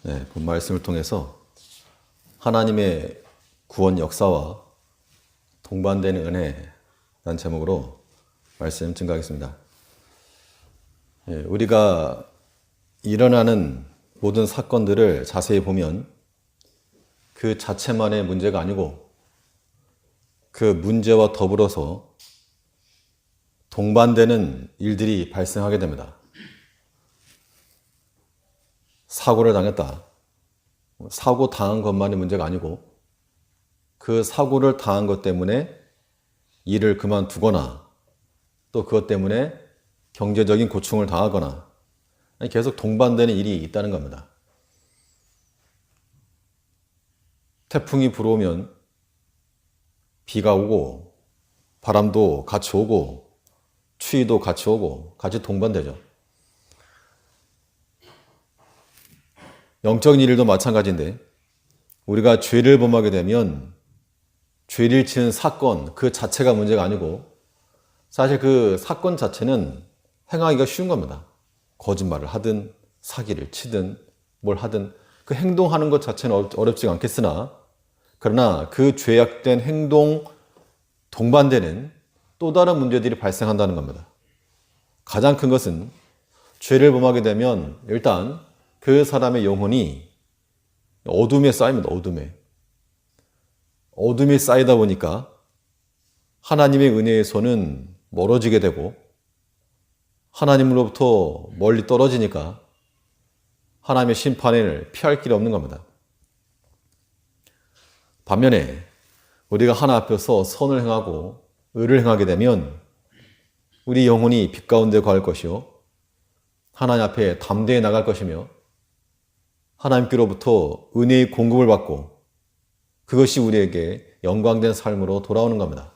네, 본 말씀을 통해서 하나님의 구원 역사와 동반되는 은혜라는 제목으로 말씀 증거하겠습니다. 예, 우리가 일어나는 모든 사건들을 자세히 보면 그 자체만의 문제가 아니고 그 문제와 더불어서 동반되는 일들이 발생하게 됩니다. 사고를 당했다. 사고 당한 것만이 문제가 아니고 그 사고를 당한 것 때문에 일을 그만두거나 또 그것 때문에 경제적인 고충을 당하거나 계속 동반되는 일이 있다는 겁니다. 태풍이 불어오면 비가 오고 바람도 같이 오고 추위도 같이 오고 같이 동반되죠. 영적인 일도 마찬가지인데 우리가 죄를 범하게 되면 죄를 지은 사건 그 자체가 문제가 아니고 사실 그 사건 자체는 행하기가 쉬운 겁니다. 거짓말을 하든 사기를 치든 뭘 하든 그 행동하는 것 자체는 어렵지 않겠으나 그러나 그 죄악된 행동 동반되는 또 다른 문제들이 발생한다는 겁니다. 가장 큰 것은 죄를 범하게 되면 일단 그 사람의 영혼이 어둠에 쌓입니다. 어둠이 쌓이다 보니까 하나님의 은혜에서는 멀어지게 되고 하나님으로부터 멀리 떨어지니까 하나님의 심판을 피할 길이 없는 겁니다. 반면에 우리가 하나 앞에서 선을 행하고 의를 행하게 되면 우리 영혼이 빛 가운데 거할 것이요 하나님 앞에 담대히 나갈 것이며 하나님께로부터 은혜의 공급을 받고 그것이 우리에게 영광된 삶으로 돌아오는 겁니다.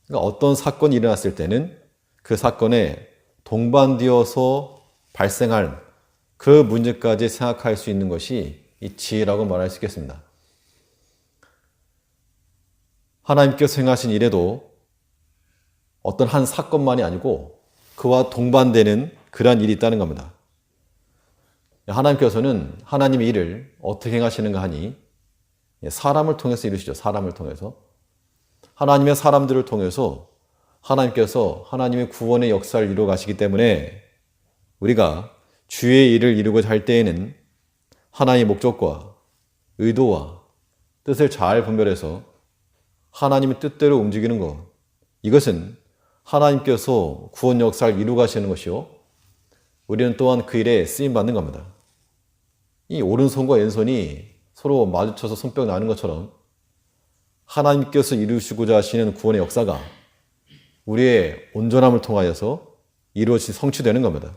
그러니까 어떤 사건이 일어났을 때는 그 사건에 동반되어서 발생할 그 문제까지 생각할 수 있는 것이 이 지혜라고 말할 수 있겠습니다. 하나님께서 행하신 일에도 어떤 한 사건만이 아니고 그와 동반되는 그러한 일이 있다는 겁니다. 하나님께서는 하나님의 일을 어떻게 행하시는가 하니 사람을 통해서 이루시죠. 사람을 통해서. 하나님의 사람들을 통해서 하나님께서 하나님의 구원의 역사를 이루어 가시기 때문에 우리가 주의 일을 이루고자 할 때에는 하나님의 목적과 의도와 뜻을 잘 분별해서 하나님의 뜻대로 움직이는 것, 이것은 하나님께서 구원 역사를 이루어 가시는 것이요 우리는 또한 그 일에 쓰임받는 겁니다. 이 오른손과 왼손이 서로 마주쳐서 손뼉 나는 것처럼 하나님께서 이루시고자 하시는 구원의 역사가 우리의 온전함을 통하여서 이루어지 성취되는 겁니다.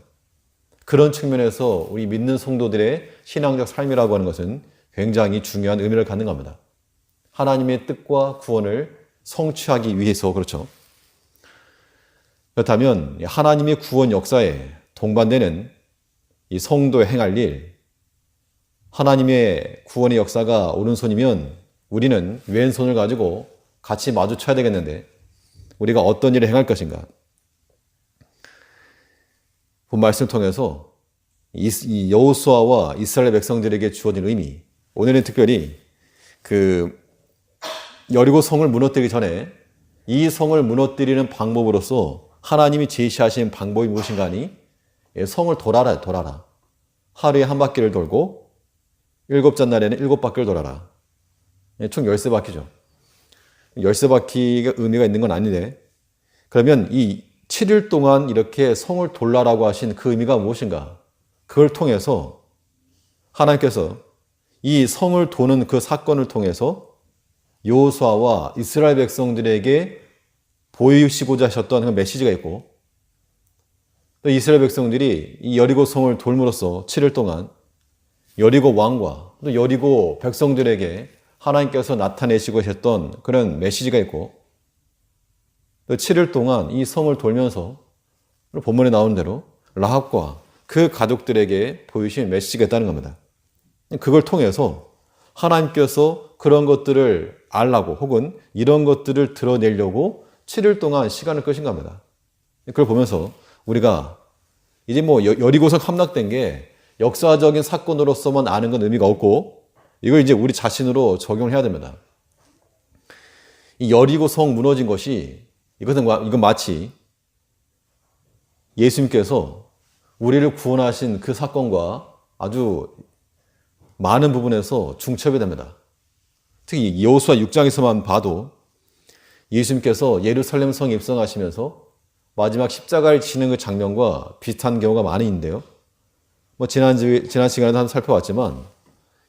그런 측면에서 우리 믿는 성도들의 신앙적 삶이라고 하는 것은 굉장히 중요한 의미를 갖는 겁니다. 하나님의 뜻과 구원을 성취하기 위해서 그렇죠. 그렇다면 하나님의 구원 역사에 동반되는 이 성도의 행할 일, 하나님의 구원의 역사가 오른손이면 우리는 왼손을 가지고 같이 마주쳐야 되겠는데 우리가 어떤 일을 행할 것인가? 본 말씀을 통해서 이 여호수아와 이스라엘 백성들에게 주어진 의미, 오늘은 특별히 그 여리고 성을 무너뜨리기 전에 이 성을 무너뜨리는 방법으로서 하나님이 제시하신 방법이 무엇인가 하니 성을 돌아라. 하루에 한 바퀴를 돌고 일곱째 날에는 7바퀴를 돌아라. 총 13바퀴죠. 13바퀴가 의미가 있는 건 아닌데 그러면 이 7일 동안 이렇게 성을 돌라라고 하신 그 의미가 무엇인가? 그걸 통해서 하나님께서 이 성을 도는 그 사건을 통해서 여호수아와 이스라엘 백성들에게 보이시고자 하셨던 그 메시지가 있고 또 이스라엘 백성들이 이 여리고 성을 돌므로써 7일 동안 여리고 왕과 또 여리고 백성들에게 하나님께서 나타내시고 하셨던 그런 메시지가 있고 또 7일 동안 이 성을 돌면서 본문에 나오는 대로 라합과 그 가족들에게 보이신 메시지가 있다는 겁니다. 그걸 통해서 하나님께서 그런 것들을 알라고 혹은 이런 것들을 드러내려고 7일 동안 시간을 끄신 겁니다. 그걸 보면서 우리가 이제 여리고성 함락된 게 역사적인 사건으로서만 아는 건 의미가 없고 이걸 이제 우리 자신으로 적용을 해야 됩니다. 이 여리고 성 무너진 것이 이건 마치 예수님께서 우리를 구원하신 그 사건과 아주 많은 부분에서 중첩이 됩니다. 특히 여호수아 6장에서만 봐도 예수님께서 예루살렘 성에 입성하시면서 마지막 십자가를 지는 그 장면과 비슷한 경우가 많이 있는데요. 지난 시간에도 한번 살펴봤지만,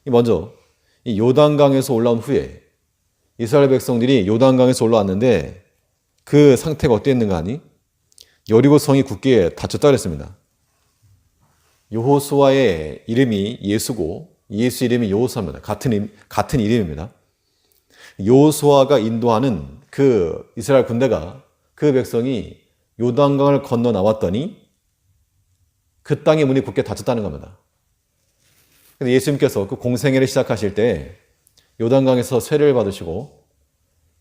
먼저 이 요단강에서 올라온 후에 이스라엘 백성들이 요단강에서 올라왔는데 그 상태가 어땠는가 하니 여리고 성이 굳게 닫혔다 그랬습니다. 여호수아의 이름이 예수고 예수 이름이 여호수아입니다. 같은 이름입니다. 여호수아가 인도하는 그 이스라엘 군대가 그 백성이 요단강을 건너 나왔더니 그 땅의 문이 굳게 닫혔다는 겁니다. 근데 예수님께서 그 공생애를 시작하실 때 요단강에서 세례를 받으시고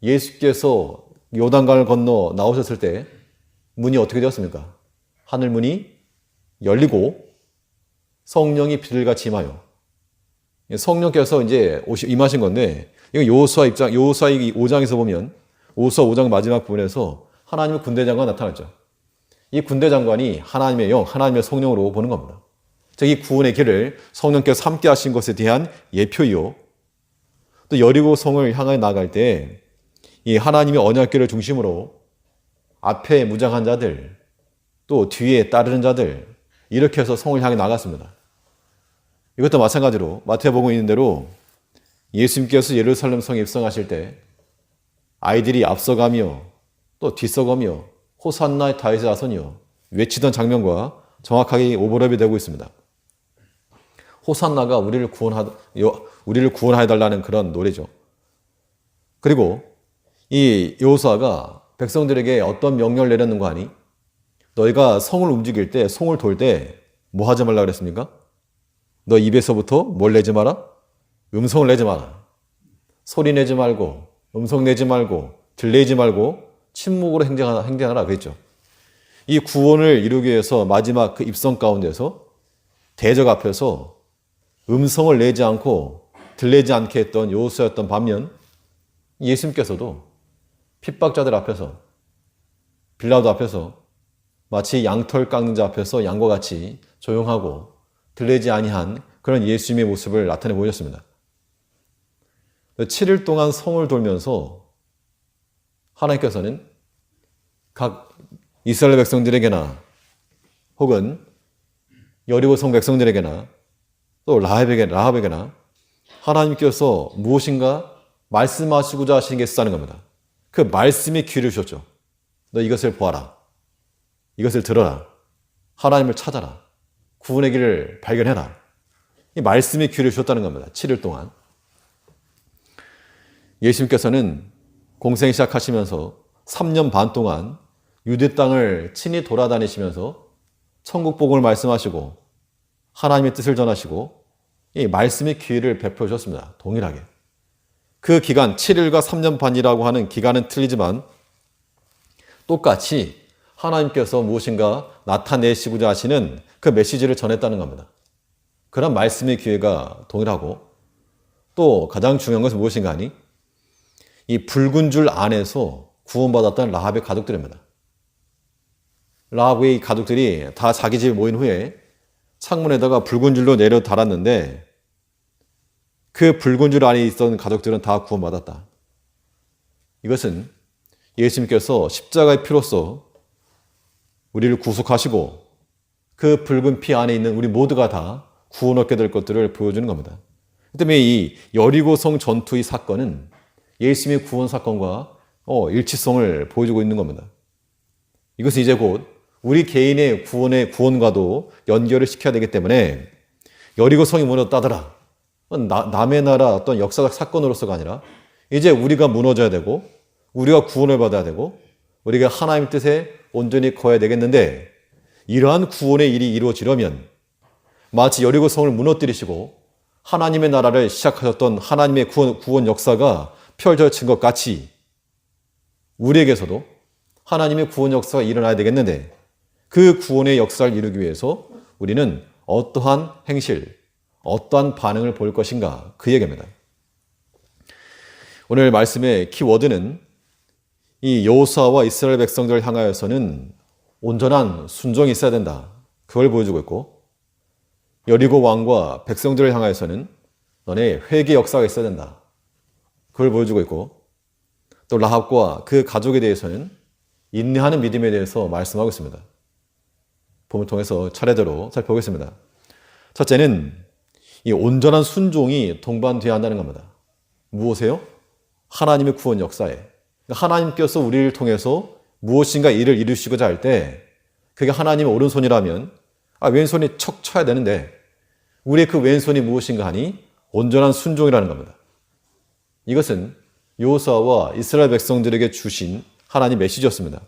예수께서 요단강을 건너 나오셨을 때 문이 어떻게 되었습니까? 하늘 문이 열리고 성령이 비둘기같이 임하여 성령께서 이제 임하신 건데 이거 여호수아 5장에서 보면 여호수아 5장 마지막 부분에서 하나님의 군대 장관 나타났죠. 이 군대 장관이 하나님의 영, 하나님의 성령으로 보는 겁니다. 즉 이 구원의 길을 성령께서 함께 하신 것에 대한 예표이요. 또 여리고 성을 향해 나아갈 때 이 하나님의 언약궤를 중심으로 앞에 무장한 자들 또 뒤에 따르는 자들 이렇게 해서 성을 향해 나갔습니다. 이것도 마찬가지로 마태복음에 있는 대로 예수님께서 예루살렘 성에 입성하실 때 아이들이 앞서가며 또 뒤서가며 호산나 다윗의 자손이여 외치던 장면과 정확하게 오버랩이 되고 있습니다. 호산나가 우리를 구원하여달라는 그런 노래죠. 그리고 이 여호수아가 백성들에게 어떤 명령을 내렸는가 하니 너희가 성을 움직일 때 성을 돌 때 뭐 하지 말라 그랬습니까? 너 입에서부터 뭘 내지 마라? 음성을 내지 마라. 소리 내지 말고 음성 내지 말고 들리지 말고 침묵으로 행동하라 그랬죠. 이 구원을 이루기 위해서 마지막 그 입성 가운데서 대적 앞에서 음성을 내지 않고 들리지 않게 했던 여호수아였던 반면 예수님께서도 핍박자들 앞에서 빌라도 앞에서 마치 양털 깎는 자 앞에서 양과 같이 조용하고 들리지 아니한 그런 예수님의 모습을 나타내 보였습니다. 7일 동안 성을 돌면서 하나님께서는 각 이스라엘 백성들에게나 혹은 여리고 성 백성들에게나 또 라합에게나 하나님께서 무엇인가 말씀하시고자 하시는 게 있다는 겁니다. 그 말씀의 귀를 주셨죠. 너 이것을 보아라. 이것을 들어라. 하나님을 찾아라. 구원의 길을 발견해라. 이 말씀의 귀를 주셨다는 겁니다. 7일 동안. 예수님께서는 공생 시작하시면서 3년 반 동안 유대 땅을 친히 돌아다니시면서 천국 복음을 말씀하시고 하나님의 뜻을 전하시고 이 말씀의 기회를 베풀어 주셨습니다. 동일하게. 그 기간 7일과 3년 반이라고 하는 기간은 틀리지만 똑같이 하나님께서 무엇인가 나타내시고자 하시는 그 메시지를 전했다는 겁니다. 그런 말씀의 기회가 동일하고 또 가장 중요한 것은 무엇인가 하니 이 붉은 줄 안에서 구원받았던 라합의 가족들입니다. 라합의 가족들이 다 자기 집에 모인 후에 창문에다가 붉은 줄로 내려 달았는데 그 붉은 줄 안에 있던 가족들은 다 구원받았다. 이것은 예수님께서 십자가의 피로써 우리를 구속하시고 그 붉은 피 안에 있는 우리 모두가 다 구원 얻게 될 것들을 보여주는 겁니다. 그 때문에 이 여리고성 전투의 사건은 예수님의 구원 사건과 일치성을 보여주고 있는 겁니다. 이것은 이제 곧 우리 개인의 구원과도 연결을 시켜야 되기 때문에 여리고성이 무너졌다더라. 남의 나라 어떤 역사적 사건으로서가 아니라 이제 우리가 무너져야 되고 우리가 구원을 받아야 되고 우리가 하나님의 뜻에 온전히 거해야 되겠는데 이러한 구원의 일이 이루어지려면 마치 여리고성을 무너뜨리시고 하나님의 나라를 시작하셨던 하나님의 구원 역사가 펼쳐진 것 같이 우리에게서도 하나님의 구원 역사가 일어나야 되겠는데 그 구원의 역사를 이루기 위해서 우리는 어떠한 행실, 어떠한 반응을 보일 것인가 그 얘기입니다. 오늘 말씀의 키워드는 이 여호수아와 이스라엘 백성들을 향하여서는 온전한 순종이 있어야 된다. 그걸 보여주고 있고 여리고 왕과 백성들을 향하여서는 너네 회개 역사가 있어야 된다. 그걸 보여주고 있고 또 라합과 그 가족에 대해서는 인내하는 믿음에 대해서 말씀하고 있습니다. 본문을 통해서 차례대로 살펴보겠습니다. 첫째는 이 온전한 순종이 동반되어야 한다는 겁니다. 무엇에요? 하나님의 구원 역사에. 하나님께서 우리를 통해서 무엇인가 일을 이루시고자 할 때 그게 하나님의 오른손이라면 왼손이 척 쳐야 되는데 우리의 그 왼손이 무엇인가 하니 온전한 순종이라는 겁니다. 이것은 여호수아와 이스라엘 백성들에게 주신 하나님 메시지였습니다.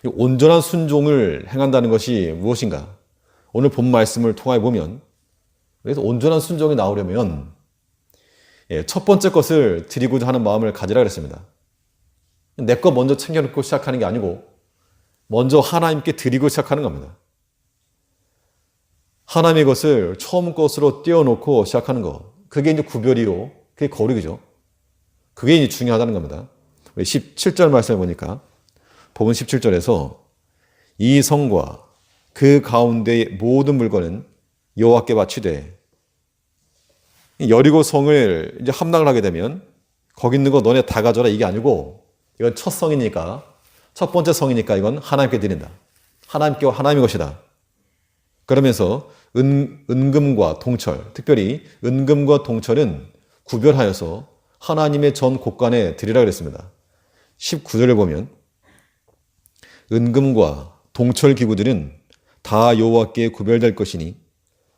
온전한 순종을 행한다는 것이 무엇인가? 오늘 본 말씀을 통하여 보면 그래서 온전한 순종이 나오려면 첫 번째 것을 드리고자 하는 마음을 가지라 그랬습니다. 내 거 먼저 챙겨놓고 시작하는 게 아니고 먼저 하나님께 드리고 시작하는 겁니다. 하나님의 것을 처음 것으로 떼어놓고 시작하는 것. 그게 이제 구별이요. 그게 거룩이죠. 그게 이제 중요하다는 겁니다. 17절 말씀을 보니까 본문 17절에서 이 성과 그 가운데의 모든 물건은 여호와께 바치되 여리고 성을 이제 함락을 하게 되면 거기 있는 거 너네 다 가져라 이게 아니고 이건 첫 성이니까 첫 번째 성이니까 이건 하나님께 드린다. 하나님의 것이다. 그러면서 은금과 동철, 특별히 은금과 동철은 구별하여서 하나님의 전 곳간에 드리라 그랬습니다. 19절을 보면 은금과 동철 기구들은 다 여호와께 구별될 것이니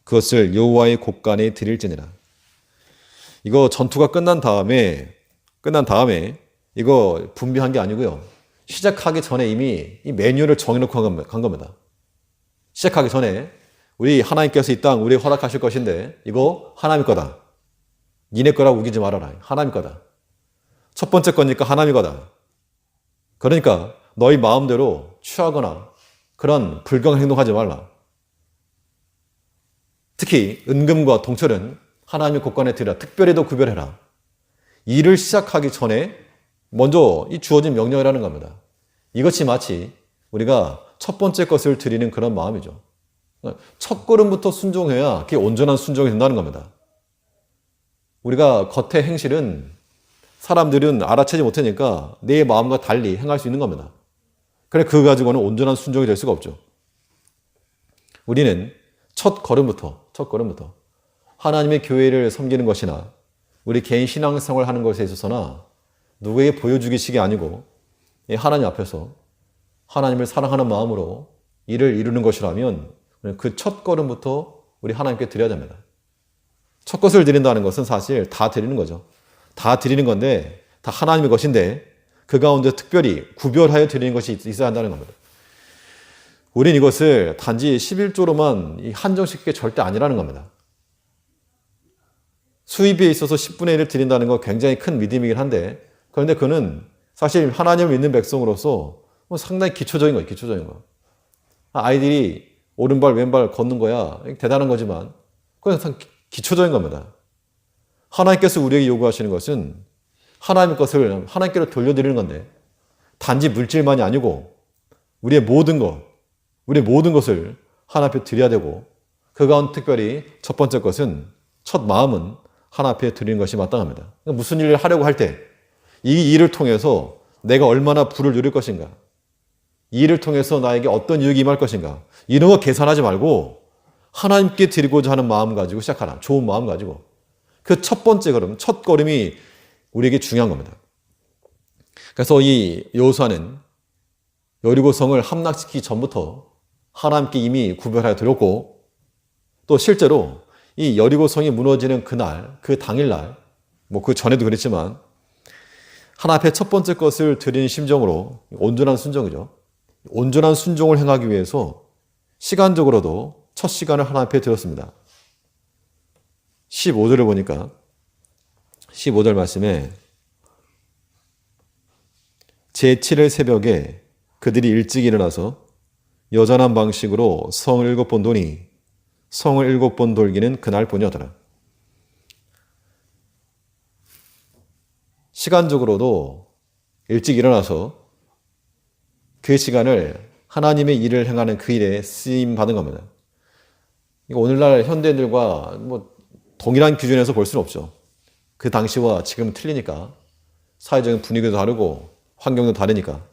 그것을 여호와의 곳간에 드릴지니라. 이거 전투가 끝난 다음에 이거 분비한 게 아니고요. 시작하기 전에 이미 이 매뉴얼을 정해놓고 간 겁니다. 시작하기 전에 우리 하나님께서 이 땅 우리에게 허락하실 것인데 이거 하나님 거다. 니네 거라고 우기지 말아라. 하나님 거다. 첫 번째 거니까 하나님 거다. 그러니까 너희 마음대로 취하거나 그런 불경한 행동하지 말라. 특히 은금과 동철은 하나님의 곳간에 드리라. 특별히도 구별해라. 일을 시작하기 전에 먼저 이 주어진 명령이라는 겁니다. 이것이 마치 우리가 첫 번째 것을 드리는 그런 마음이죠. 첫 걸음부터 순종해야 그게 온전한 순종이 된다는 겁니다. 우리가 겉의 행실은 사람들은 알아채지 못하니까 내 마음과 달리 행할 수 있는 겁니다. 그래 그거 가지고는 온전한 순종이 될 수가 없죠. 우리는 첫 걸음부터 하나님의 교회를 섬기는 것이나 우리 개인 신앙생활을 하는 것에 있어서나 누구에게 보여주기식이 아니고 하나님 앞에서 하나님을 사랑하는 마음으로 일을 이루는 것이라면 그 첫 걸음부터 우리 하나님께 드려야 됩니다. 첫 것을 드린다는 것은 사실 다 드리는 거죠. 다 드리는 건데 다 하나님의 것인데 그 가운데 특별히 구별하여 드리는 것이 있어야 한다는 겁니다. 우린 이것을 단지 11조로만 한정시키게 절대 아니라는 겁니다. 수입에 있어서 10분의 1을 드린다는 건 굉장히 큰 믿음이긴 한데 그런데 그는 사실 하나님을 믿는 백성으로서 상당히 기초적인 거예요. 아이들이 오른발 왼발 걷는 거야 대단한 거지만 그건 기초적인 겁니다. 하나님께서 우리에게 요구하시는 것은 하나님의 것을 하나님께로 돌려드리는 건데 단지 물질만이 아니고 우리의 모든 것을 하나님 앞에 드려야 되고 그 가운데 특별히 첫 번째 것은 첫 마음은 하나님 앞에 드리는 것이 마땅합니다. 무슨 일을 하려고 할 때 이 일을 통해서 내가 얼마나 부를 누릴 것인가, 이 일을 통해서 나에게 어떤 유익이 임할 것인가, 이런 거 계산하지 말고 하나님께 드리고자 하는 마음 가지고 시작하라. 좋은 마음 가지고. 그 첫 번째 걸음, 첫 걸음이 우리에게 중요한 겁니다. 그래서 이 여호수아는 여리고성을 함락시키기 전부터 하나님께 이미 구별하여 드렸고 또 실제로 이 여리고성이 무너지는 그날, 그 당일날, 그 전에도 그랬지만 하나님 앞에 첫 번째 것을 드리는 심정으로 온전한 순종이죠. 온전한 순종을 행하기 위해서 시간적으로도 첫 시간을 하나님 앞에 드렸습니다. 15절을 보니까 15절 말씀에 제7일 새벽에 그들이 일찍 일어나서 여전한 방식으로 성을 7번 도니 성을 7번 돌기는 그날뿐이었더라. 시간적으로도 일찍 일어나서 그 시간을 하나님의 일을 행하는 그 일에 쓰임 받은 겁니다. 이거 오늘날 현대인들과 동일한 기준에서 볼 수는 없죠. 그 당시와 지금 틀리니까. 사회적인 분위기도 다르고 환경도 다르니까.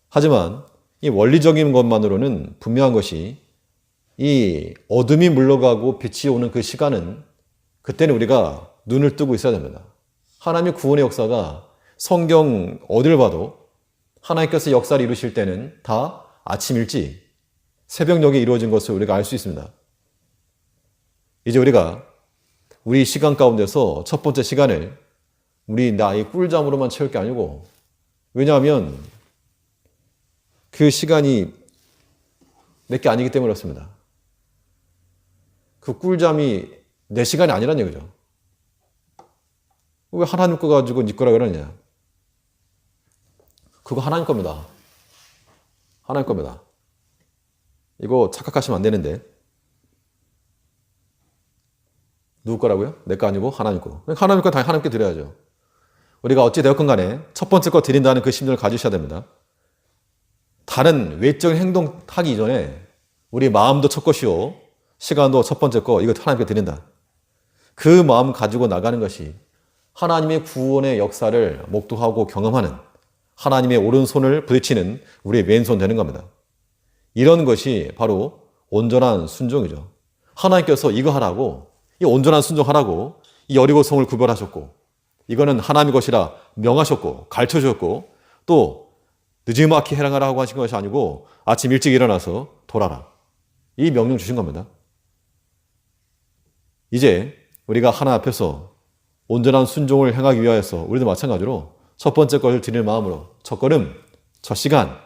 하지만 이 원리적인 것만으로는 분명한 것이 이 어둠이 물러가고 빛이 오는 그 시간은 그때는 우리가 눈을 뜨고 있어야 됩니다. 하나님의 구원의 역사가 성경 어딜 봐도 하나님께서 역사를 이루실 때는 다 아침 일찍 새벽녘에 이루어진 것을 우리가 알 수 있습니다. 이제 우리가 우리 시간 가운데서 첫 번째 시간을 우리 나의 꿀잠으로만 채울 게 아니고, 왜냐하면 그 시간이 몇 개 아니기 때문에 그렇습니다. 그 꿀잠이 내 시간이 아니란 얘기죠. 왜 하나님 거 가지고 네 거라 그러냐. 그거 하나님 겁니다. 하나님 겁니다. 이거 착각하시면 안 되는데. 누구 거라고요? 내 거 아니고 하나님 거. 하나님 거 당연히 하나님께 드려야죠. 우리가 어찌 되었건 간에 첫 번째 거 드린다는 그 심정을 가지셔야 됩니다. 다른 외적인 행동 하기 이전에 우리 마음도 첫 것이요, 시간도 첫 번째 거, 이거 하나님께 드린다. 그 마음 가지고 나가는 것이 하나님의 구원의 역사를 목도하고 경험하는, 하나님의 오른손을 부딪히는 우리의 왼손 되는 겁니다. 이런 것이 바로 온전한 순종이죠. 하나님께서 이거 하라고, 이 온전한 순종하라고 이 여리고성을 구별하셨고, 이거는 하나님의 것이라 명하셨고 가르쳐 주셨고, 또 늦지막히 해랑하라고 하신 것이 아니고 아침 일찍 일어나서 돌아라, 이 명령 주신 겁니다. 이제 우리가 하나 앞에서 온전한 순종을 행하기 위하여서 우리도 마찬가지로 첫 번째 것을 드릴 마음으로 첫 걸음, 첫 시간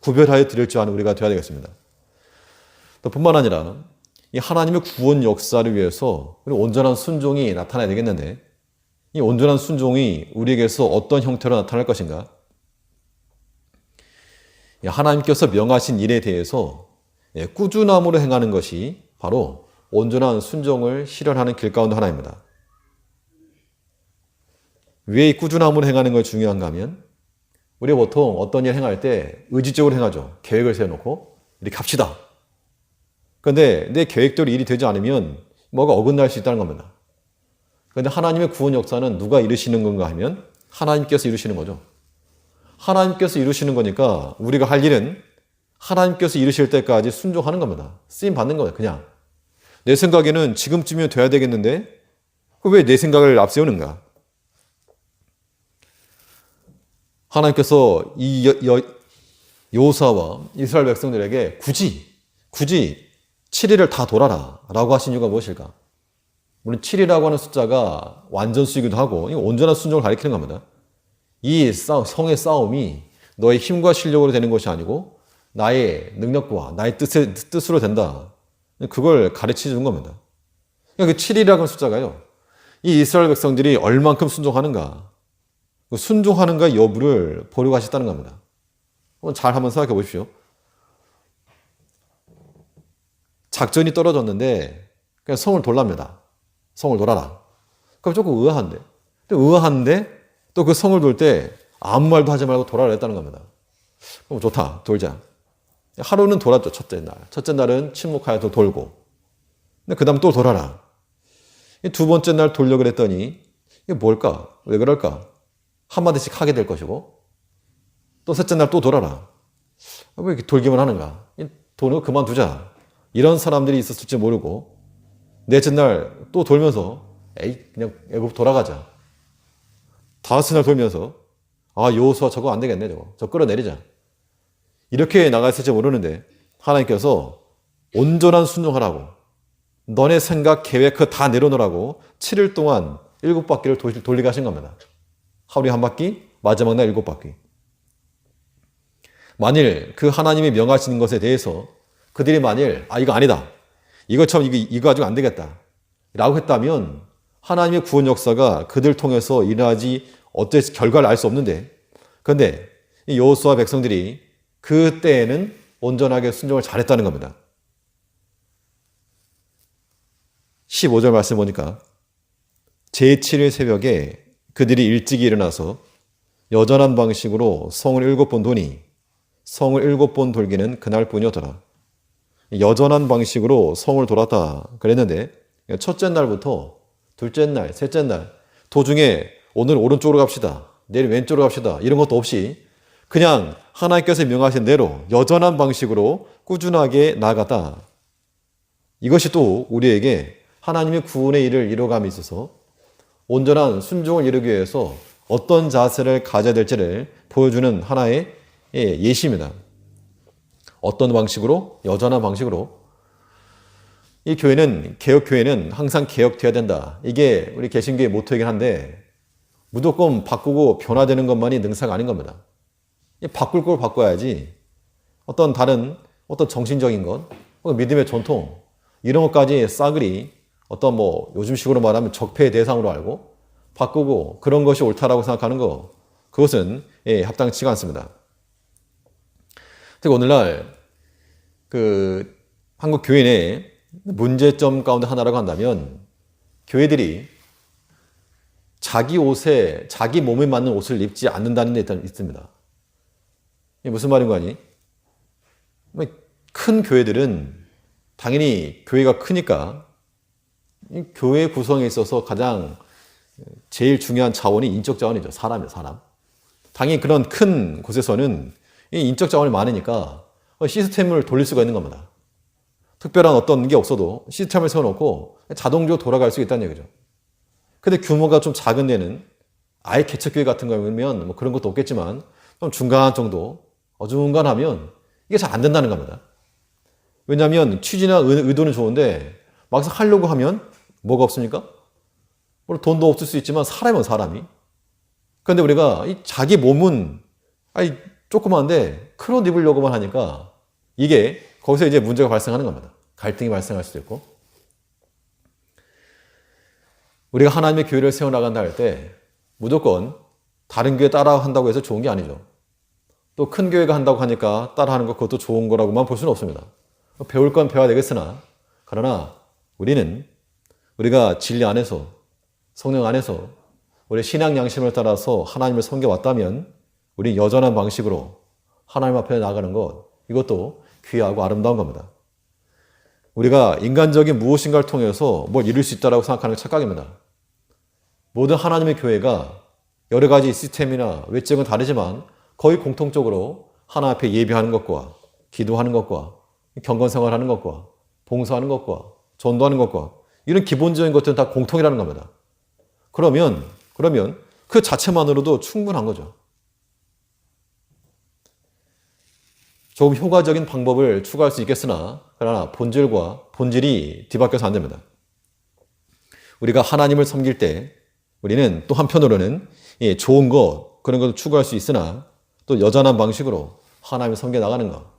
구별하여 드릴 줄 아는 우리가 되어야 되겠습니다. 또 뿐만 아니라 이 하나님의 구원 역사를 위해서 온전한 순종이 나타나야 되겠는데, 이 온전한 순종이 우리에게서 어떤 형태로 나타날 것인가? 하나님께서 명하신 일에 대해서 꾸준함으로 행하는 것이 바로 온전한 순종을 실현하는 길 가운데 하나입니다. 왜 이 꾸준함으로 행하는 것이 중요한가 하면, 우리가 보통 어떤 일 행할 때 의지적으로 행하죠. 계획을 세워놓고 이렇게 합시다. 그런데 내 계획대로 일이 되지 않으면 뭐가 어긋날 수 있다는 겁니다. 그런데 하나님의 구원 역사는 누가 이루시는 건가 하면 하나님께서 이루시는 거죠. 하나님께서 이루시는 거니까 우리가 할 일은 하나님께서 이루실 때까지 순종하는 겁니다. 쓰임 받는 거예요. 그냥 내 생각에는 지금쯤이면 돼야 되겠는데 왜 내 생각을 앞세우는가? 하나님께서 이 여호수아와 이스라엘 백성들에게 굳이 7일을 다 돌아라 라고 하신 이유가 무엇일까? 물론 7이라고 하는 숫자가 완전수이기도 하고 온전한 순종을 가리키는 겁니다. 이 성의 싸움이 너의 힘과 실력으로 되는 것이 아니고 나의 능력과 나의 뜻으로 된다. 그걸 가르쳐 주는 겁니다. 그러니까 그 7이라고 하는 숫자가요, 이 이스라엘 백성들이 얼만큼 순종하는가, 순종하는가 여부를 보려고 하셨다는 겁니다. 잘 한번 생각해 보십시오. 작전이 떨어졌는데 그냥 성을 돌랍니다. 성을 돌아라. 그럼 조금 의아한데 또 그 성을 돌 때 아무 말도 하지 말고 돌아라 했다는 겁니다. 그럼 좋다, 돌자. 하루는 돌았죠. 첫째 날은 침묵하여서 돌고, 근데 그 다음 또 돌아라. 두 번째 날 돌려 그랬더니 이게 뭘까? 왜 그럴까? 한마디씩 하게 될 것이고, 또 셋째 날 또 돌아라. 왜 이렇게 돌기만 하는가? 도는 그만두자. 이런 사람들이 있었을지 모르고, 넷째 날 또 돌면서 그냥 애굽 돌아가자. 다섯째 날 돌면서 여호수아 저거 안 되겠네, 저거 끌어내리자. 이렇게 나갔을지 모르는데 하나님께서 온전한 순종하라고, 너네 생각 계획 그거 다 내려놓으라고 7일 동안 7바퀴를 돌리게 하신 겁니다. 하루에 한 바퀴, 마지막 날 7바퀴. 만일 그 하나님이 명하시는 것에 대해서 그들이 만일 이거 아니다, 이거 가지고 안 되겠다 라고 했다면 하나님의 구원 역사가 그들 통해서 일어나지 어땠을 결과를 알 수 없는데, 그런데 이 여호수아 백성들이 그때에는 온전하게 순종을 잘했다는 겁니다. 15절 말씀 보니까 제7일 새벽에 그들이 일찍이 일어나서 여전한 방식으로 성을 7번 도니 성을 7번 돌기는 그날뿐이었더라. 여전한 방식으로 성을 돌았다 그랬는데 첫째 날부터 둘째 날, 셋째 날 도중에 오늘 오른쪽으로 갑시다. 내일 왼쪽으로 갑시다. 이런 것도 없이 그냥 하나님께서 명하신 대로 여전한 방식으로 꾸준하게 나아갔다. 이것이 또 우리에게 하나님의 구원의 일을 이뤄감에 있어서 온전한 순종을 이루기 위해서 어떤 자세를 가져야 될지를 보여주는 하나의 예시입니다. 어떤 방식으로? 여전한 방식으로. 이 교회는, 개혁교회는 항상 개혁되어야 된다. 이게 우리 개신교의 모토이긴 한데 무조건 바꾸고 변화되는 것만이 능사가 아닌 겁니다. 바꿀 걸 바꿔야지 어떤 다른 어떤 정신적인 것, 믿음의 전통 이런 것까지 싸그리 어떤 요즘식으로 말하면 적폐의 대상으로 알고 바꾸고 그런 것이 옳다라고 생각하는 거 그것은 합당치가 않습니다. 특히 오늘날 한국 교회 내 문제점 가운데 하나라고 한다면 교회들이 자기 옷에 자기 몸에 맞는 옷을 입지 않는다는 데 있습니다. 이게 무슨 말인 거 아니? 큰 교회들은 당연히 교회가 크니까 교회 구성에 있어서 가장 제일 중요한 자원이 인적 자원이죠. 사람이에요, 사람. 당연히 그런 큰 곳에서는 인적 자원이 많으니까 시스템을 돌릴 수가 있는 겁니다. 특별한 어떤 게 없어도 시스템을 세워놓고 자동적으로 돌아갈 수 있다는 얘기죠. 근데 규모가 좀 작은 데는 아예 개척교회 같은 거면 그런 것도 없겠지만 좀 중간 정도 어중간하면 이게 잘 안 된다는 겁니다. 왜냐하면 취지나 의도는 좋은데 막상 하려고 하면 뭐가 없습니까? 물론 돈도 없을 수 있지만 사람은 사람이. 그런데 우리가 자기 몸은 조그만데 큰 옷 입으려고만 하니까 이게 거기서 이제 문제가 발생하는 겁니다. 갈등이 발생할 수도 있고. 우리가 하나님의 교회를 세워나간다 할 때 무조건 다른 교회 따라한다고 해서 좋은 게 아니죠. 또 큰 교회가 한다고 하니까 따라하는 것 그것도 좋은 거라고만 볼 수는 없습니다. 배울 건 배워야 되겠으나 그러나 우리가 진리 안에서 성령 안에서 우리 신앙 양심을 따라서 하나님을 섬겨왔다면 우리 여전한 방식으로 하나님 앞에 나가는 것 이것도 귀하고 아름다운 겁니다. 우리가 인간적인 무엇인가를 통해서 뭘 이룰 수 있다고 생각하는 게 착각입니다. 모든 하나님의 교회가 여러 가지 시스템이나 외적은 다르지만 거의 공통적으로 하나님 앞에 예배하는 것과 기도하는 것과 경건생활하는 것과 봉사하는 것과 전도하는 것과 이런 기본적인 것들은 다 공통이라는 겁니다. 그러면 그 자체만으로도 충분한 거죠. 조금 효과적인 방법을 추구할 수 있겠으나 그러나 본질이 뒤바뀌어서 안 됩니다. 우리가 하나님을 섬길 때 우리는 또 한편으로는 좋은 것 그런 것을 추구할 수 있으나 또 여전한 방식으로 하나님을 섬겨 나가는 것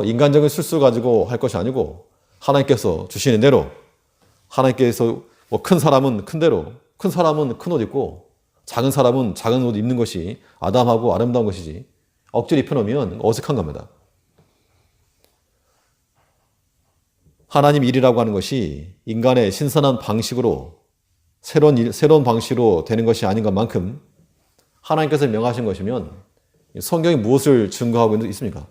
인간적인 술수 가지고 할 것이 아니고 하나님께서 주시는 대로 하나님께서 큰 사람은 큰 대로 큰 사람은 큰 옷 입고 작은 사람은 작은 옷 입는 것이 아담하고 아름다운 것이지 억지로 입혀놓으면 어색한 겁니다. 하나님 일이라고 하는 것이 인간의 신선한 방식으로 새로운 방식으로 되는 것이 아닌 것만큼 하나님께서 명하신 것이면 성경이 무엇을 증거하고 있습니까?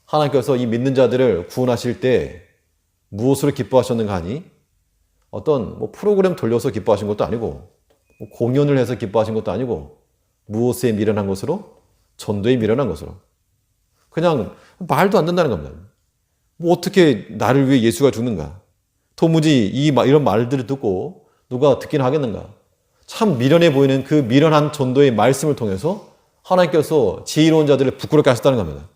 하나님께서 이 믿는 자들을 구원하실 때 무엇으로 기뻐하셨는가 하니 어떤 프로그램 돌려서 기뻐하신 것도 아니고 공연을 해서 기뻐하신 것도 아니고 무엇에 미련한 것으로? 전도에 미련한 것으로. 그냥 말도 안 된다는 겁니다. 어떻게 나를 위해 예수가 죽는가? 도무지 이런 말들을 듣고 누가 듣긴 하겠는가? 참 미련해 보이는 그 미련한 전도의 말씀을 통해서 하나님께서 지혜로운 자들을 부끄럽게 하셨다는 겁니다.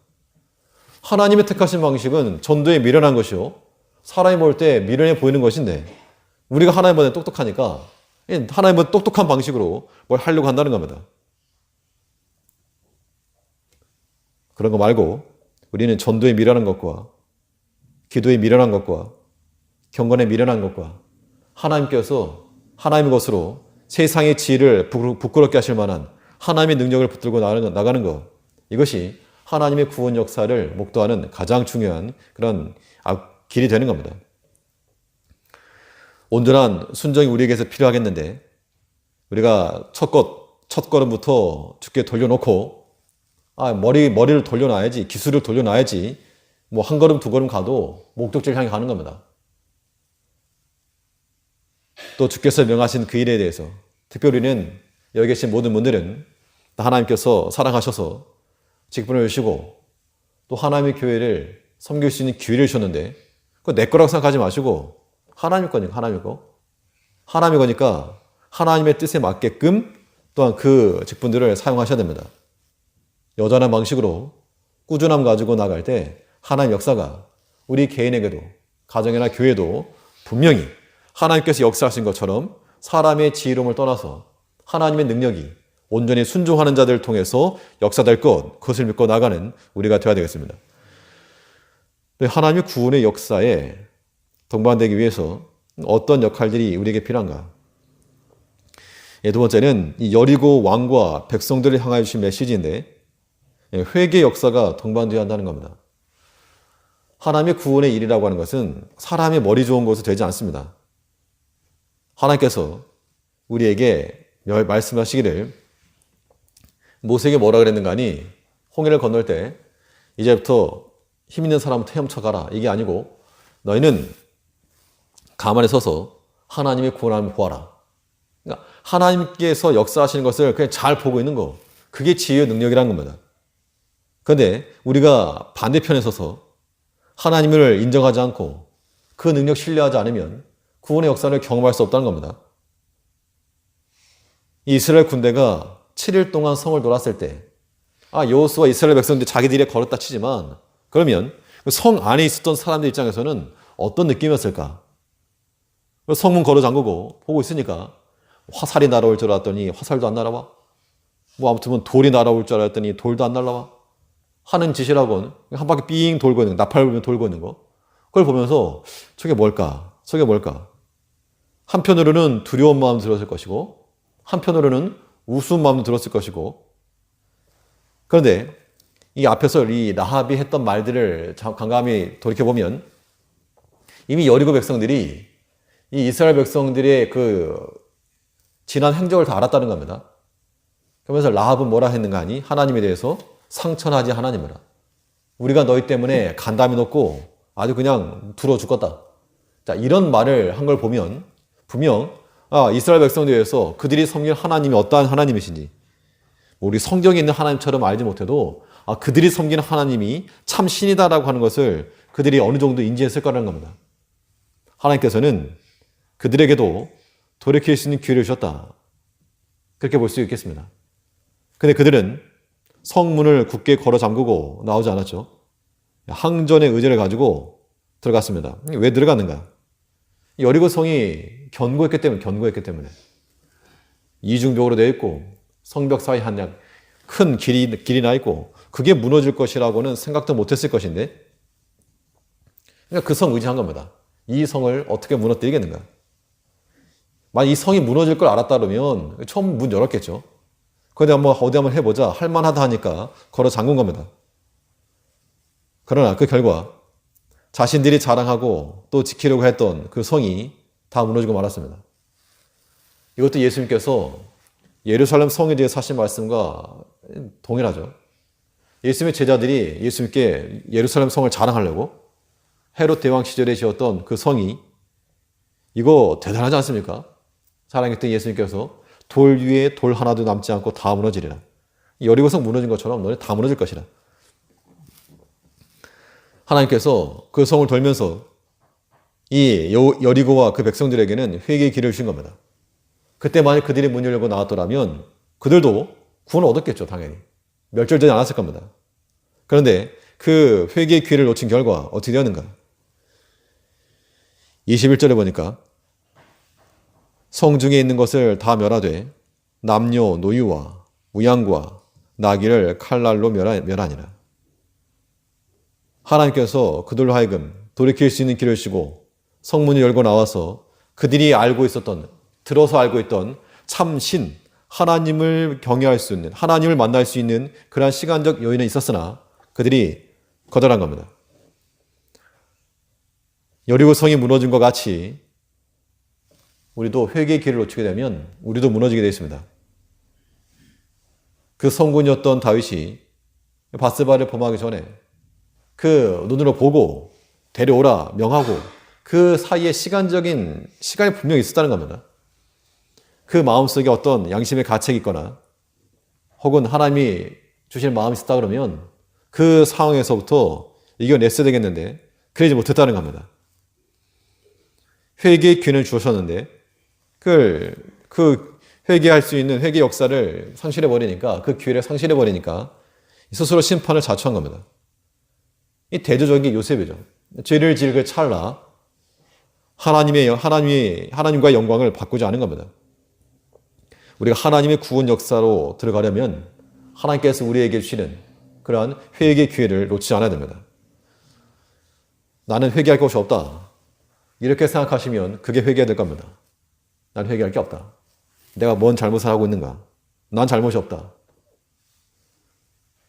하나님의 택하신 방식은 전도에 미련한 것이요. 사람이 볼 때 미련해 보이는 것인데 우리가 하나님보다 똑똑하니까 하나님보다 똑똑한 방식으로 뭘 하려고 한다는 겁니다. 그런 거 말고 우리는 전도에 미련한 것과 기도에 미련한 것과 경건에 미련한 것과 하나님께서 하나님의 것으로 세상의 지혜를 부끄럽게 하실 만한 하나님의 능력을 붙들고 나가는 것 이것이 하나님의 구원 역사를 목도하는 가장 중요한 그런 길이 되는 겁니다. 온전한 순종이 우리에게서 필요하겠는데 우리가 첫 걸음부터 주께 돌려놓고 머리를 돌려놔야지, 기술을 돌려놔야지 뭐 한 걸음 두 걸음 가도 목적지를 향해 가는 겁니다. 또 주께서 명하신 그 일에 대해서 특별히는 여기 계신 모든 분들은 하나님께서 사랑하셔서 직분을 주시고 또 하나님의 교회를 섬길 수 있는 기회를 주셨는데 그거 내 거라고 생각하지 마시고 하나님 거니까 하나님의 거니까 하나님의 뜻에 맞게끔 또한 그 직분들을 사용하셔야 됩니다. 여전한 방식으로 꾸준함 가지고 나갈 때 하나님 역사가 우리 개인에게도 가정이나 교회도 분명히 하나님께서 역사하신 것처럼 사람의 지혜로움을 떠나서 하나님의 능력이 온전히 순종하는 자들을 통해서 역사될 것, 그것을 믿고 나가는 우리가 되어야 되겠습니다. 하나님의 구원의 역사에 동반되기 위해서 어떤 역할들이 우리에게 필요한가? 두 번째는 이 여리고 왕과 백성들을 향하여 주신 메시지인데 회개 역사가 동반되어야 한다는 겁니다. 하나님의 구원의 일이라고 하는 것은 사람의 머리 좋은 것으로 되지 않습니다. 하나님께서 우리에게 말씀하시기를 모세에게 뭐라 그랬는가 하니 홍해를 건널 때 이제부터 힘 있는 사람부터 헤엄쳐가라. 이게 아니고 너희는 가만히 서서 하나님의 구원함을 보아라. 그러니까 하나님께서 역사하시는 것을 그냥 잘 보고 있는 거. 그게 지혜의 능력이라는 겁니다. 그런데 우리가 반대편에 서서 하나님을 인정하지 않고 그 능력 신뢰하지 않으면 구원의 역사를 경험할 수 없다는 겁니다. 이스라엘 군대가 7일 동안 성을 돌았을 때 여호수아와 이스라엘 백성들이 자기들이 걸었다 치지만 그러면 성 안에 있었던 사람들 입장에서는 어떤 느낌이었을까? 성문 걸어 잠그고 보고 있으니까 화살이 날아올 줄 알았더니 화살도 안 날아와. 아무튼 돌이 날아올 줄 알았더니 돌도 안 날아와. 하는 짓이라고는 한 바퀴 삥 돌고 있는 거, 나팔 불면 돌고 있는 거. 그걸 보면서 저게 뭘까? 한편으로는 두려운 마음 들었을 것이고 한편으로는 우스운 마음도 들었을 것이고 그런데 이 앞에서 이 라합이 했던 말들을 간감히 돌이켜보면 이미 여리고 백성들이 이 이스라엘 백성들의 그 지난 행적을 다 알았다는 겁니다. 그러면서 라합은 뭐라 했는가 하니 하나님에 대해서 상천하지 하나님이라. 우리가 너희 때문에 간담이 높고 아주 그냥 두려워 죽겠다. 자, 이런 말을 한 걸 보면 분명 이스라엘 백성들에서 그들이 섬길 하나님이 어떠한 하나님이신지 우리 성경에 있는 하나님처럼 알지 못해도 그들이 섬기는 하나님이 참 신이다라고 하는 것을 그들이 어느 정도 인지했을 거라는 겁니다. 하나님께서는 그들에게도 돌이킬 수 있는 기회를 주셨다. 그렇게 볼 수 있겠습니다. 근데 그들은 성문을 굳게 걸어 잠그고 나오지 않았죠. 항전의 의지를 가지고 들어갔습니다. 왜 들어갔는가? 여리고 성이 견고했기 때문에 이중벽으로 되어 있고 성벽 사이 한 큰 길이 나 있고 그게 무너질 것이라고는 생각도 못했을 것인데 그러니까 그 성 의지한 겁니다. 이 성을 어떻게 무너뜨리겠는가? 만약 이 성이 무너질 걸 알았다 그러면 처음 문 열었겠죠. 그런데 어디 한번 해보자 할만하다 하니까 걸어 잠근 겁니다. 그러나 그 결과 자신들이 자랑하고 또 지키려고 했던 그 성이 다 무너지고 말았습니다. 이것도 예수님께서 예루살렘 성에 대해서 하신 말씀과 동일하죠. 예수님의 제자들이 예수님께 예루살렘 성을 자랑하려고 헤롯 대왕 시절에 지었던 그 성이 이거 대단하지 않습니까? 사랑했던 예수님께서 돌 위에 돌 하나도 남지 않고 다 무너지리라. 여리고성 무너진 것처럼 너네 다 무너질 것이라. 하나님께서 그 성을 돌면서 이 여리고와 그 백성들에게는 회개의 길을 주신 겁니다. 그때 만약 그들이 문 열고 나왔더라면 그들도 구원을 얻었겠죠. 당연히. 멸절되지 않았을 겁니다. 그런데 그 회개의 기회를 놓친 결과 어떻게 되었는가? 21절에 보니까 성중에 있는 것을 다 멸하되 남녀 노유와 우양과 나귀를 칼날로 멸하니라. 하나님께서 그들로 하여금 돌이킬 수 있는 길을 주시고 성문을 열고 나와서 그들이 들어서 알고 있던 참신 하나님을 경외할 수 있는 하나님을 만날 수 있는 그러한 시간적 여유는 있었으나 그들이 거절한 겁니다. 여리고 성이 무너진 것 같이 우리도 회개의 기회를 놓치게 되면 우리도 무너지게 되어 있습니다. 그 성군이었던 다윗이 바스바를 범하기 전에 그 눈으로 보고 데려오라 명하고 그 사이에 시간이 분명히 있었다는 겁니다. 그 마음속에 어떤 양심의 가책이 있거나 혹은 하나님이 주실 마음이 있었다 그러면 그 상황에서부터 이겨냈어야 되겠는데 그러지 못했다는 겁니다. 회개의 기회는 주셨는데 그 회개할 수 있는 회개 역사를 상실해버리니까 그 기회를 상실해버리니까 스스로 심판을 자초한 겁니다. 이 대조적인 요셉이죠. 죄를 지을 그 찰나 하나님과의 영광을 바꾸지 않은 겁니다. 우리가 하나님의 구원 역사로 들어가려면 하나님께서 우리에게 주시는 그러한 회개의 기회를 놓치지 않아야 됩니다. 나는 회개할 것이 없다. 이렇게 생각하시면 그게 회개가 될 겁니다. 난 회개할 게 없다. 내가 뭔 잘못을 하고 있는가? 난 잘못이 없다.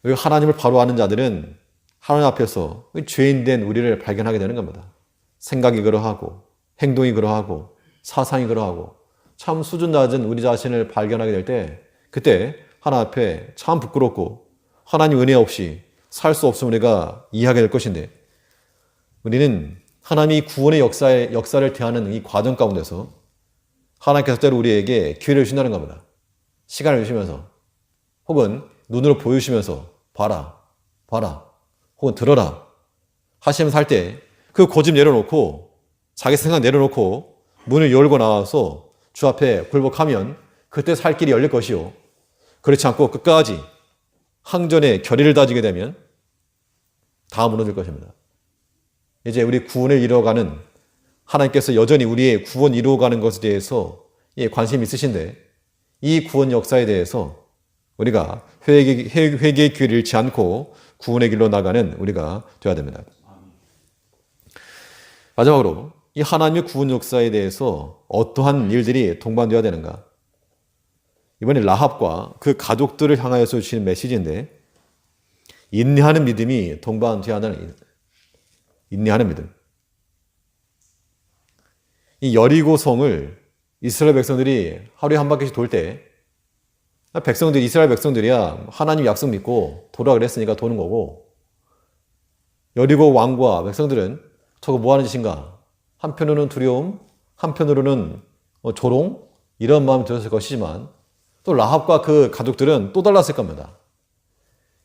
하나님을 바로 아는 자들은 하나님 앞에서 죄인된 우리를 발견하게 되는 겁니다. 생각이 그러하고 행동이 그러하고 사상이 그러하고 참 수준 낮은 우리 자신을 발견하게 될 때 그때 하나님 앞에 참 부끄럽고 하나님 은혜 없이 살 수 없음을 우리가 이해하게 될 것인데 우리는 하나님이 구원의 역사를 대하는 이 과정 가운데서 하나님께서 때로 우리에게 기회를 주신다는 겁니다. 시간을 주시면서 혹은 눈으로 보여주시면서 봐라 혹은 들어라 하시면서 할 때 그 고집 내려놓고 자기 생각 내려놓고 문을 열고 나와서 주 앞에 굴복하면 그때 살 길이 열릴 것이요. 그렇지 않고 끝까지 항전의 결의를 다지게 되면 다 무너질 것입니다. 이제 우리 구원을 이루어가는 하나님께서 여전히 우리의 구원 이루어가는 것에 대해서 관심이 있으신데 이 구원 역사에 대해서 우리가 회개의 기회를 잃지 않고 구원의 길로 나가는 우리가 되어야 됩니다. 마지막으로 이 하나님의 구원 역사에 대해서 어떠한 일들이 동반되어야 되는가? 이번에 라합과 그 가족들을 향하여서 주시는 메시지인데 인내하는 믿음이 동반되어야 하는 인내하는 믿음. 이 여리고 성을 이스라엘 백성들이 하루에 한 바퀴씩 돌 때 이스라엘 백성들이야 하나님 약속 믿고 도라 그랬으니까 도는 거고 여리고 왕과 백성들은 저거 뭐 하는 짓인가? 한편으로는 두려움, 한편으로는 조롱 이런 마음이 들었을 것이지만 또 라합과 그 가족들은 또 달랐을 겁니다.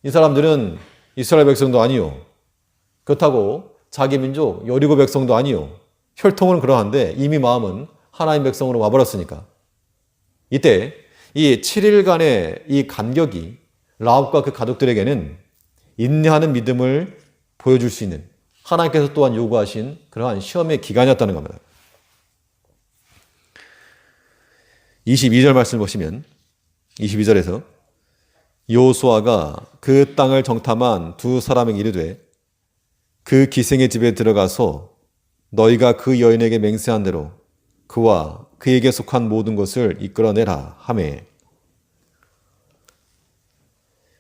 이 사람들은 이스라엘 백성도 아니요. 그렇다고 자기 민족 여리고 백성도 아니요. 혈통은 그러한데 이미 마음은 하나님 백성으로 와버렸으니까 이때 이 7일간의 이 간격이 라합과 그 가족들에게는 인내하는 믿음을 보여줄 수 있는 하나님께서 또한 요구하신 그러한 시험의 기간이었다는 겁니다. 22절 말씀을 보시면 22절에서 여호수아가 그 땅을 정탐한 두 사람에게 이르되 그 기생의 집에 들어가서 너희가 그 여인에게 맹세한 대로 그와 그에게 속한 모든 것을 이끌어내라 하매.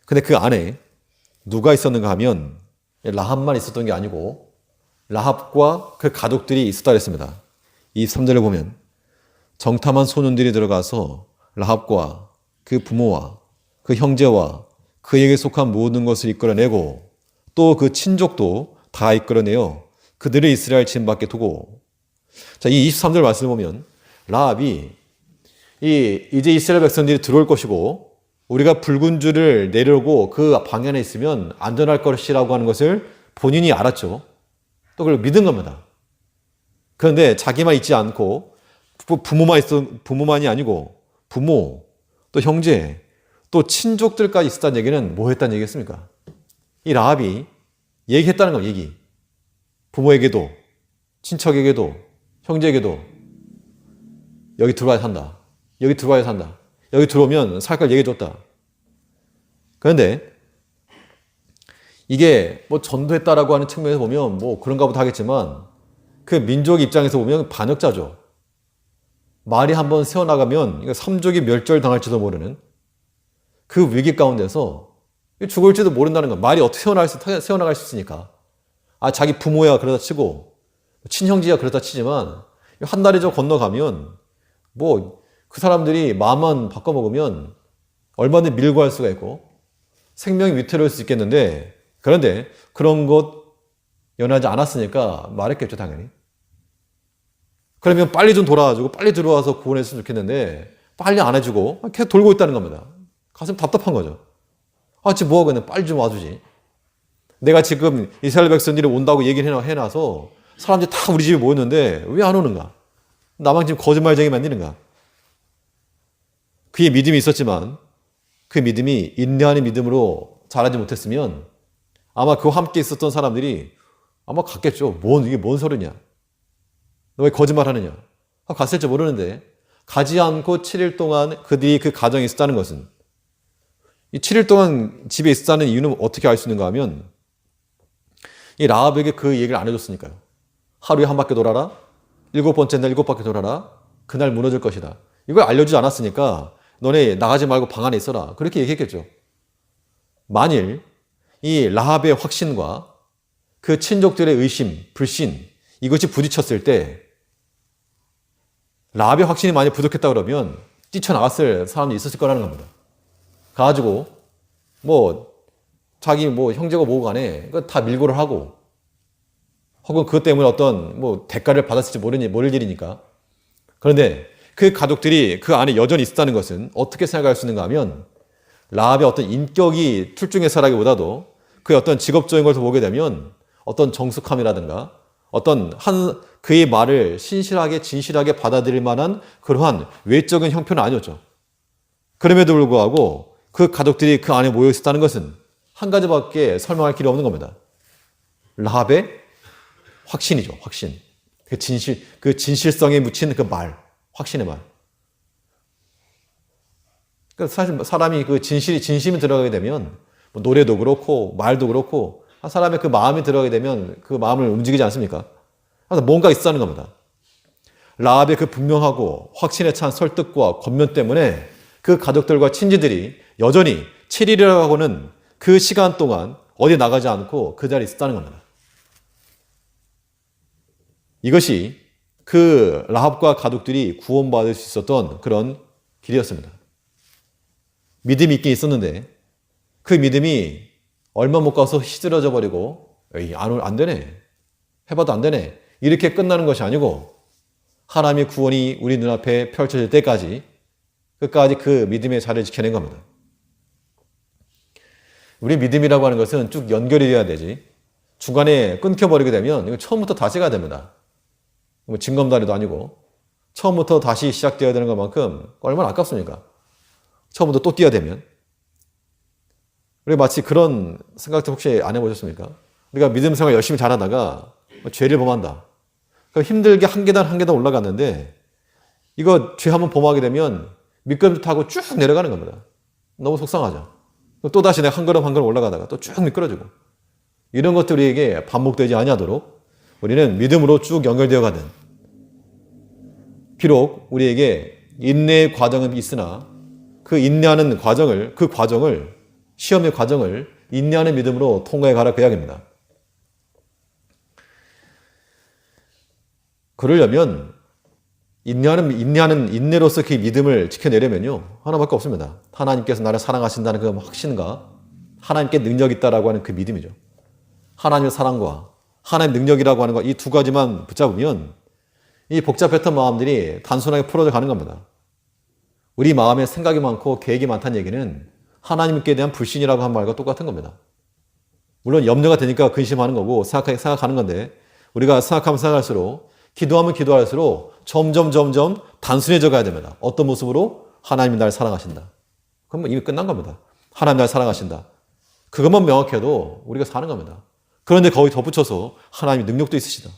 근데 그 안에 누가 있었는가 하면 라합만 있었던 게 아니고 라합과 그 가족들이 있었다 그랬습니다. 23절을 보면 정탐한 소년들이 들어가서 라합과 그 부모와 그 형제와 그에게 속한 모든 것을 이끌어내고 또 그 친족도 다 이끌어내어 그들을 이스라엘 진 밖에 두고. 자, 이 23절 말씀을 보면 라합이 이제 이스라엘 백성들이 들어올 것이고 우리가 붉은 줄을 내려오고 그 방향에 있으면 안전할 것이라고 하는 것을 본인이 알았죠. 또 그걸 믿은 겁니다. 그런데 자기만 있지 않고 부모만이 아니고 부모, 또 형제, 또 친족들까지 있었다는 얘기는 뭐 했다는 얘기겠습니까? 이 라합이 얘기했다는 겁니다. 얘기. 부모에게도 친척에게도 형제에게도 여기 들어와야 산다. 여기 들어와야 산다. 여기 들어오면 살 걸 얘기해줬다. 그런데 이게 뭐 전도했다라고 하는 측면에서 보면 뭐 그런가 보다 하겠지만 그 민족 입장에서 보면 반역자죠. 말이 한번 새어나가면 삼족이 멸절당할지도 모르는 그 위기 가운데서 죽을지도 모른다는 거. 말이 어떻게 새어나갈 수 있으니까. 자기 부모야 그러다 치고 친형제야 그러다 치지만 한 다리 저 건너가면 뭐 그 사람들이 마음만 바꿔먹으면 얼마든지 밀고 할 수가 있고 생명이 위태로울 수 있겠는데, 그런데 그런 것 연하지 않았으니까 말했겠죠, 당연히. 그러면 빨리 좀 돌아와주고 빨리 들어와서 구원했으면 좋겠는데 빨리 안 해주고 계속 돌고 있다는 겁니다. 가슴 답답한 거죠. 아, 지금 뭐 하겠네. 빨리 좀 와주지. 내가 지금 이스라엘 백성들이 온다고 얘기를 해놔서 사람들이 다 우리 집에 모였는데 왜 안 오는가? 나만 지금 거짓말쟁이 만드는가? 그의 믿음이 있었지만 그 믿음이 인내하는 믿음으로 자라지 못했으면 아마 그와 함께 있었던 사람들이 아마 갔겠죠. 이게 뭔 소리냐? 너 왜 거짓말 하느냐? 갔을지 모르는데 가지 않고 7일 동안 그들이 그 가정에 있었다는 것은, 이 7일 동안 집에 있었다는 이유는 어떻게 알 수 있는가 하면 이 라합에게 그 얘기를 안 해줬으니까요. 하루에 한 바퀴 돌아라. 7번째 날 7바퀴 돌아라. 그날 무너질 것이다. 이걸 알려주지 않았으니까 너네 나가지 말고 방 안에 있어라. 그렇게 얘기했겠죠. 만일 이 라합의 확신과 그 친족들의 의심, 불신, 이것이 부딪혔을 때 라합의 확신이 많이 부족했다 그러면 뛰쳐나갔을 사람이 있었을 거라는 겁니다. 가가지고 자기 형제가 뭐고 간에 다 밀고를 하고, 혹은 그것 때문에 어떤 대가를 받았을지 모를 일이니까. 그런데 그 가족들이 그 안에 여전히 있었다는 것은 어떻게 생각할 수 있는가 하면 라합의 어떤 인격이 출중해서라기보다도 그의 어떤 직업적인 것을 보게 되면 어떤 정숙함이라든가 어떤 그의 말을 신실하게 진실하게 받아들일 만한 그러한 외적인 형편은 아니었죠. 그럼에도 불구하고 그 가족들이 그 안에 모여 있었다는 것은 한 가지밖에 설명할 길이 없는 겁니다. 라합의 확신이죠. 확신. 그 진실성에 묻힌 그 말. 확신의 말. 그러니까 사실 사람이 그 진심이 들어가게 되면 노래도 그렇고 말도 그렇고 한 사람의 그 마음이 들어가게 되면 그 마음을 움직이지 않습니까? 그래서 뭔가 있었다는 겁니다. 라합의 그 분명하고 확신에 찬 설득과 권면 때문에 그 가족들과 친지들이 여전히 7일이라고 하고는 그 시간 동안 어디 나가지 않고 그 자리에 있었다는 겁니다. 이것이 그 라합과 가족들이 구원받을 수 있었던 그런 길이었습니다. 믿음이 있긴 있었는데 그 믿음이 얼마 못 가서 시들어져 버리고 안 되네. 해봐도 안 되네. 이렇게 끝나는 것이 아니고 하나님의 구원이 우리 눈앞에 펼쳐질 때까지 끝까지 그 믿음의 자리를 지켜낸 겁니다. 우리 믿음이라고 하는 것은 쭉 연결이 돼야 되지. 중간에 끊겨버리게 되면 이거 처음부터 다시 가야 됩니다. 징검다리도 아니고 처음부터 다시 시작되어야 되는 것만큼 얼마나 아깝습니까? 처음부터 또 뛰어야 되면. 우리 마치 그런 생각도 혹시 안 해보셨습니까? 우리가 믿음 생활 열심히 잘하다가 죄를 범한다. 힘들게 한 계단 한 계단 올라갔는데 이거 죄 한번 범하게 되면 미끄럼틀 타고 쭉 내려가는 겁니다. 너무 속상하죠. 또 다시 내가 한 걸음 한 걸음 올라가다가 또 쭉 미끄러지고, 이런 것들에게 반복되지 아니하도록 우리는 믿음으로 쭉 연결되어 가는, 비록 우리에게 인내의 과정은 있으나 그 인내하는 과정을, 시험의 과정을 인내하는 믿음으로 통과해 가라, 그 이야기입니다. 그러려면 인내로서 그 믿음을 지켜내려면요, 하나밖에 없습니다. 하나님께서 나를 사랑하신다는 그 확신과 하나님께 능력이 있다라고 하는 그 믿음이죠. 하나님의 사랑과 하나님의 능력이라고 하는 것, 이 두 가지만 붙잡으면 이 복잡했던 마음들이 단순하게 풀어져 가는 겁니다. 우리 마음에 생각이 많고 계획이 많다는 얘기는 하나님께 대한 불신이라고 한 말과 똑같은 겁니다. 물론 염려가 되니까 근심하는 거고 생각하는 건데, 우리가 생각하면 생각할수록, 기도하면 기도할수록 점점 단순해져 가야 됩니다. 어떤 모습으로? 하나님이 나를 사랑하신다. 그럼 이미 끝난 겁니다. 하나님 나를 사랑하신다. 그것만 명확해도 우리가 사는 겁니다. 그런데 거기 덧붙여서 하나님의 능력도 있으시다.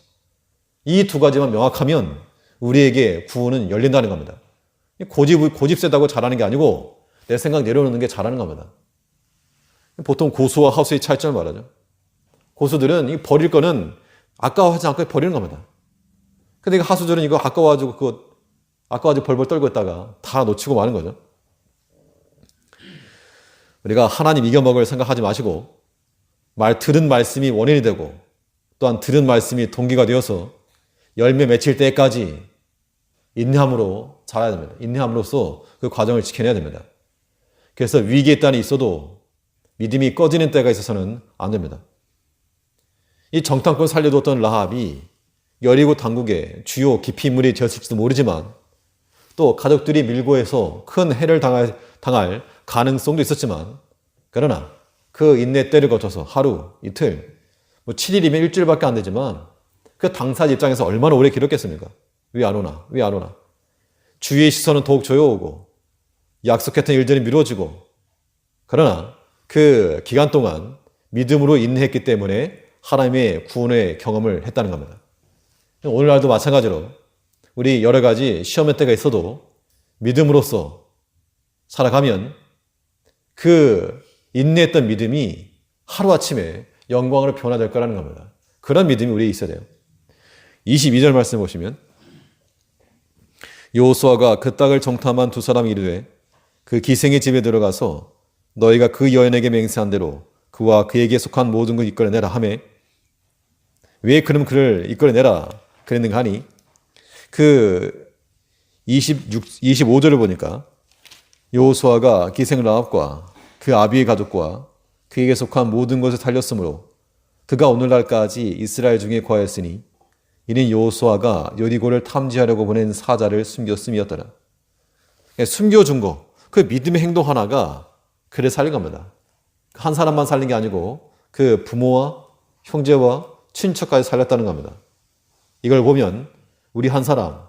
이 두 가지만 명확하면 우리에게 구원은 열린다는 겁니다. 고집 세다고 잘하는 게 아니고 내 생각 내려놓는 게 잘하는 겁니다. 보통 고수와 하수의 차이점을 말하죠. 고수들은 버릴 거는 아까워하지 않고 버리는 겁니다. 근데 하수들은 이거 아까워가지고 벌벌 떨고 있다가 다 놓치고 마는 거죠. 우리가 하나님 이겨먹을 생각하지 마시고, 들은 말씀이 원인이 되고 또한 들은 말씀이 동기가 되어서 열매 맺힐 때까지 인내함으로 자라야 됩니다. 인내함으로써 그 과정을 지켜내야 됩니다. 그래서 위기에 있다니 있어도 믿음이 꺼지는 때가 있어서는 안 됩니다. 이 정탐꾼 살려두었던 라합이 여리고 당국의 주요 기피 인물이 되었을지도 모르지만 또 가족들이 밀고 해서 큰 해를 당할 가능성도 있었지만 그러나 그 인내 때를 거쳐서 하루, 이틀, 7일이면 일주일밖에 안 되지만 그 당사자 입장에서 얼마나 오래 기록겠습니까? 왜 안 오나? 왜 안 오나? 주위의 시선은 더욱 조여오고 약속했던 일들이 미뤄지고 그러나 그 기간 동안 믿음으로 인내했기 때문에 하나님의 구원의 경험을 했다는 겁니다. 오늘날도 마찬가지로 우리 여러 가지 시험의 때가 있어도 믿음으로써 살아가면 그 인내했던 믿음이 하루아침에 영광으로 변화될 거라는 겁니다. 그런 믿음이 우리에 있어야 돼요. 22절 말씀 보시면 여호수아가 그 땅을 정탐한 두 사람이 이르되 그 기생의 집에 들어가서 너희가 그 여인에게 맹세한 대로 그와 그에게 속한 모든 걸 이끌어내라 하매 왜 그럼 그를 이끌어내라 그랬는가 하니 그 25절을 보니까 여호수아가 기생 라합과 그 아비의 가족과 그에게 속한 모든 것을 살렸으므로 그가 오늘날까지 이스라엘 중에 거하였으니 이는 여호수아가 여리고를 탐지하려고 보낸 사자를 숨겼음이었더라. 숨겨준 거, 그 믿음의 행동 하나가 그를 살린 겁니다. 한 사람만 살린 게 아니고 그 부모와 형제와 친척까지 살렸다는 겁니다. 이걸 보면 우리 한 사람,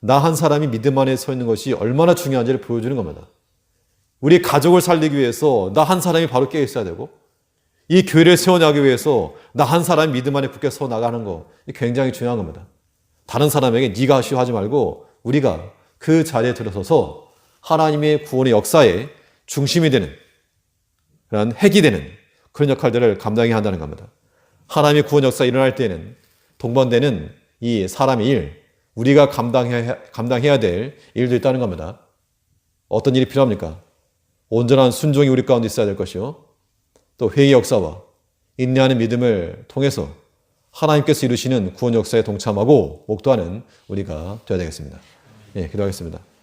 나 한 사람이 믿음 안에 서 있는 것이 얼마나 중요한지를 보여주는 겁니다. 우리 가족을 살리기 위해서 나 한 사람이 바로 깨어 있어야 되고 이 교회를 세워나가기 위해서 나 한 사람이 믿음 안에 굳게 서 나가는 거 굉장히 중요한 겁니다. 다른 사람에게 네가 하시오 하지 말고 우리가 그 자리에 들어서서 하나님의 구원의 역사에 중심이 되는 그런 핵이 되는 그런 역할들을 감당해야 한다는 겁니다. 하나님의 구원 역사가 일어날 때는 동반되는 이 사람의 일, 우리가 감당해야 될 일도 있다는 겁니다. 어떤 일이 필요합니까? 온전한 순종이 우리 가운데 있어야 될 것이요. 또 회의 역사와 인내하는 믿음을 통해서 하나님께서 이루시는 구원 역사에 동참하고 목도하는 우리가 되어야 되겠습니다. 예, 기도하겠습니다.